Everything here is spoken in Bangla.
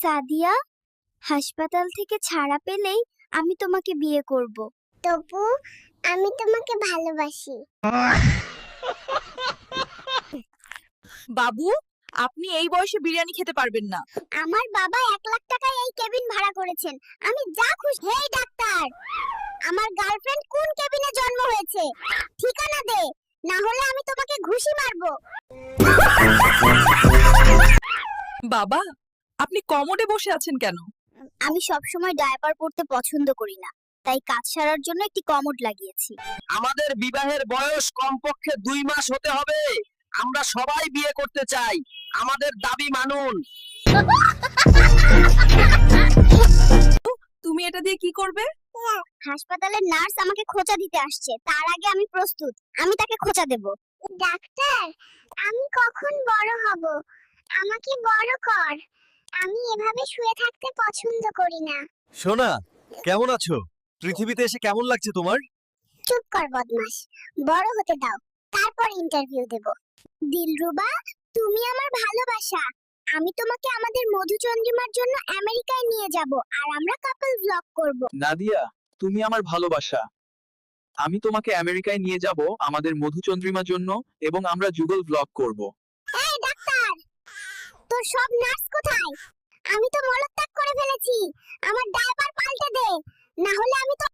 সাদিয়া, হাসপাতাল থেকে ছাড়া পেলেই আমি তোমাকে বিয়ে করব। তপু, আমি তোমাকে ভালোবাসি। বাবু, আপনি এই বয়সে বিরিয়ানি খেতে পারবেন না। আমার বাবা 1 লাখ টাকায় এই কেবিন ভাড়া করেছেন, আমি যা খুশি। হেই ডাক্তার, আমার গার্লফ্রেন্ড কোন কেবিনে জন্ম হয়েছে? ঠিকানা দে, না হলে আমি তোমাকে ঘুষি মারবো। বাবা, আপনি কমোডে বসে আছেন কেন? আমি সবসময় ডায়াপার পরতে পছন্দ করি না, তাই কাজ সারার জন্য একটি কমোড লাগিয়েছি। আমাদের বিবাহের বয়স কমপক্ষে 2 মাস হতে হবে। আমরা সবাই বিয়ে করতে চাই, আমাদের দাবি মানুন। তুমি এটা দিয়ে কি করবে? হাসপাতালের নার্স আমাকে খোঁচা দিতে আসছে, তার আগে আমি প্রস্তুত। আমি তাকে খোঁচা দেব। ডাক্তার, আমি কখন বড় হব? আমাকে বড় কর। আমি এভাবে শুয়ে থাকতে পছন্দ করি না। সোনা, কেমন আছো? পৃথিবীতে এসে কেমন লাগছে তোমার? চুপ কর বদমাশ, বড় হতে দাও, তারপর ইন্টারভিউ দেব। দিলরুবা, তুমি আমার ভালোবাসা। আমি তোমাকে আমাদের মধুচন্দ্রিমার জন্য আমেরিকায় নিয়ে যাব, আর আমরা কাপল ব্লগ করব। নাদিয়া, তুমি আমার ভালোবাসা। আমি তোমাকে আমেরিকায় নিয়ে যাব আমাদের মধুচন্দ্রিমার জন্য, এবং আমরা যুগল ব্লগ করব। এই ডাক্তার, তোর সব নার্স কোথায়? আমি তো মলত্যাগ করে ফেলেছি। আমার ডায়াপার পাল্টে দে, না হলে আমি তো